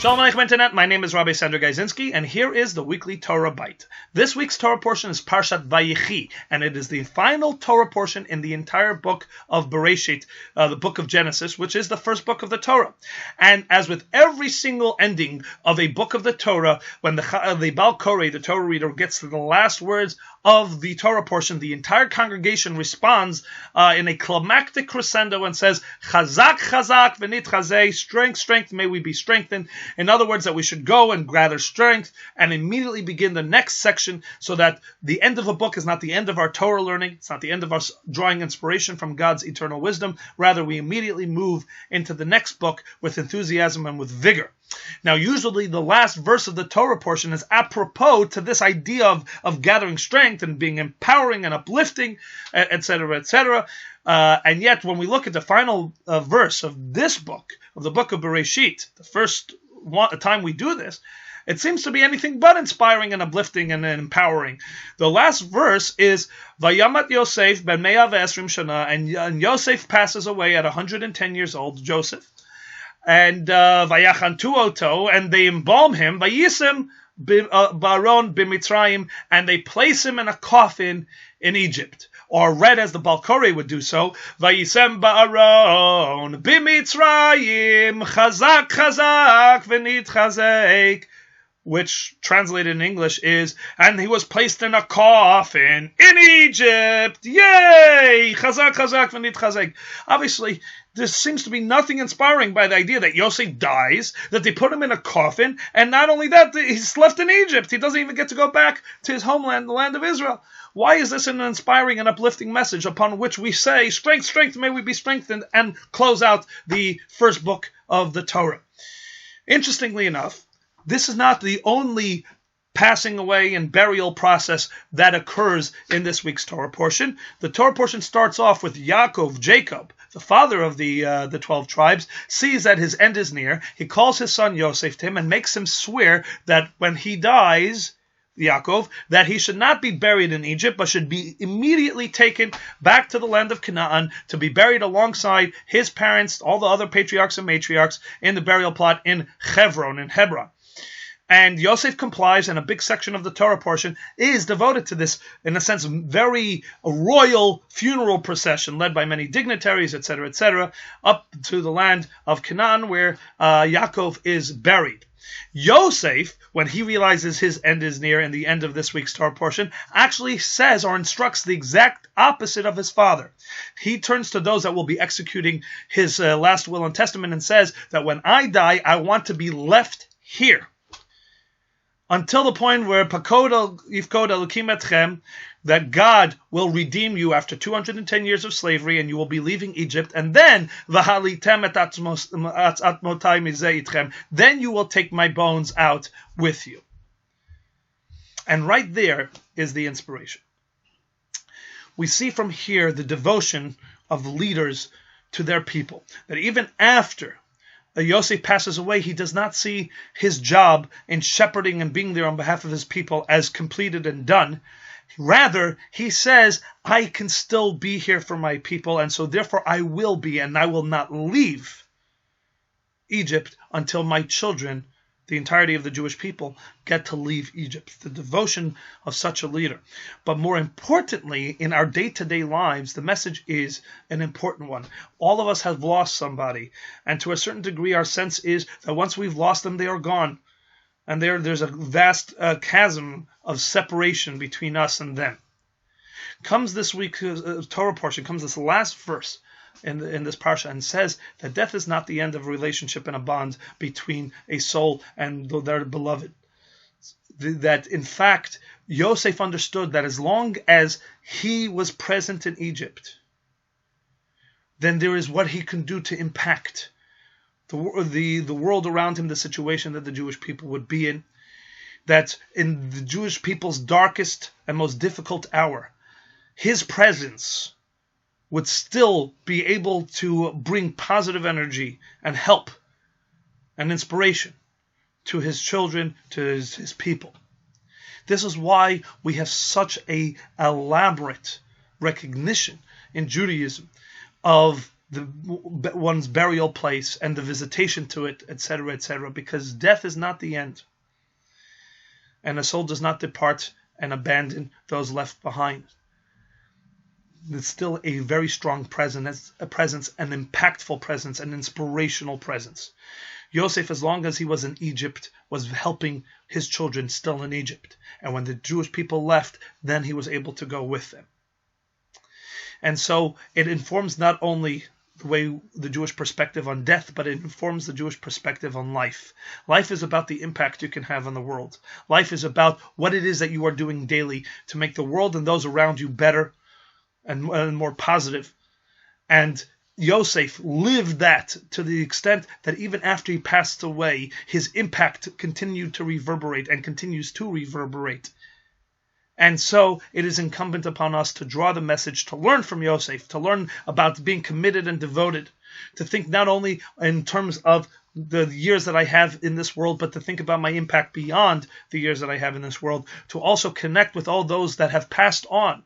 Shalom Aleichem Internet, my name is Rabbi Sandor Gajzinski, and here is the weekly Torah Bite. This week's Torah portion is Parshat Vayechi, and it is the final Torah portion in the entire book of Bereshit, the book of Genesis, which is the first book of the Torah. And as with every single ending of a book of the Torah, when the Baal Koreh, the Torah reader, gets to the last words of the Torah portion, the entire congregation responds in a climactic crescendo and says, Chazak, Chazak, v'nit chazei, strength, strength, may we be strengthened. In other words, that we should go and gather strength and immediately begin the next section, so that the end of a book is not the end of our Torah learning, it's not the end of us drawing inspiration from God's eternal wisdom. Rather, we immediately move into the next book with enthusiasm and with vigor. Now, usually the last verse of the Torah portion is apropos to this idea of gathering strength and being empowering and uplifting, etc., etc. And yet, when we look at the final verse of this book, of the book of Bereshit, the first time we do this, it seems to be anything but inspiring and uplifting and empowering. The last verse is Vayamat Yosef ben Mea ve'esrim shana, and Yosef passes away at 110 years old, Joseph. And Vayachantu oto, and they embalm him, Vayisim baron b'Mitzrayim, and they place him in a coffin in Egypt. Or read as the Baal Koreh would do so, Vayisem ba'aron b'Mitzrayim, chazak chazak v'nit chazek, which translated in English is, and he was placed in a coffin in Egypt. Yay! Chazak chazak v'nit chazek. Obviously, there seems to be nothing inspiring by the idea that Yosef dies, that they put him in a coffin, and not only that, he's left in Egypt. He doesn't even get to go back to his homeland, the land of Israel. Why is this an inspiring and uplifting message upon which we say, strength, strength, may we be strengthened, and close out the first book of the Torah? Interestingly enough, this is not the only passing away and burial process that occurs in this week's Torah portion. The Torah portion starts off with Yaakov, Jacob, the father of the 12 tribes, sees that his end is near. He calls his son Yosef to him and makes him swear that when he dies, Yaakov, that he should not be buried in Egypt, but should be immediately taken back to the land of Canaan to be buried alongside his parents, all the other patriarchs and matriarchs, in the burial plot in Hebron. And Yosef complies, and a big section of the Torah portion is devoted to this, in a sense, very royal funeral procession led by many dignitaries, etc., up to the land of Canaan, where Yaakov is buried. Yosef, when he realizes his end is near in the end of this week's Torah portion, actually says or instructs the exact opposite of his father. He turns to those that will be executing his last will and testament and says that when I die, I want to be left here, until the point where Pakod Yifkod Elokim Etchem, that God will redeem you after 210 years of slavery, and you will be leaving Egypt, and then V'halitem et atmotai mizeh itchem, then you will take my bones out with you. And right there is the inspiration. We see from here the devotion of leaders to their people, that even after Yosef passes away, he does not see his job in shepherding and being there on behalf of his people as completed and done. Rather, he says, I can still be here for my people, and so therefore I will be, and I will not leave Egypt until my children, the entirety of the Jewish people, get to leave Egypt. The devotion of such a leader. But more importantly, in our day-to-day lives, the message is an important one. All of us have lost somebody, and to a certain degree our sense is that once we've lost them, they are gone. And there's a vast chasm of separation between us and them. Comes this week's Torah portion, comes this last verse in this parsha, and says that death is not the end of a relationship and a bond between a soul and their beloved. That in fact, Yosef understood that as long as he was present in Egypt, then there is what he can do to impact the world around him, the situation that the Jewish people would be in. That in the Jewish people's darkest and most difficult hour, his presence would still be able to bring positive energy and help and inspiration to his children, to his people. This is why we have such a elaborate recognition in Judaism of one's burial place and the visitation to it, etc., because death is not the end. And a soul does not depart and abandon those left behind. It's still a very strong presence, an impactful presence, an inspirational presence. Yosef, as long as he was in Egypt, was helping his children still in Egypt. And when the Jewish people left, then he was able to go with them. And so it informs not only the Jewish perspective on death, but it informs the Jewish perspective on life. Life is about the impact you can have on the world. Life is about what it is that you are doing daily to make the world and those around you better and more positive. And Yosef lived that to the extent that even after he passed away, his impact continued to reverberate and continues to reverberate. And so it is incumbent upon us to draw the message, to learn from Yosef, to learn about being committed and devoted, to think not only in terms of the years that I have in this world, but to think about my impact beyond the years that I have in this world, to also connect with all those that have passed on,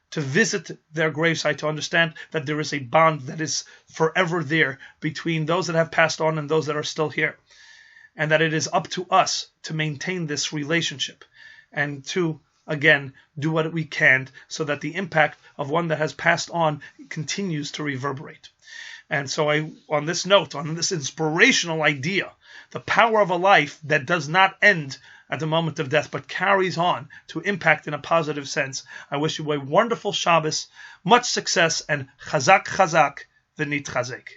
to visit their gravesite, to understand that there is a bond that is forever there between those that have passed on and those that are still here. And that it is up to us to maintain this relationship and to, again, do what we can so that the impact of one that has passed on continues to reverberate. And so on this note, on this inspirational idea, the power of a life that does not end at the moment of death, but carries on to impact in a positive sense, I wish you a wonderful Shabbos, much success, and chazak chazak v'nitchazek.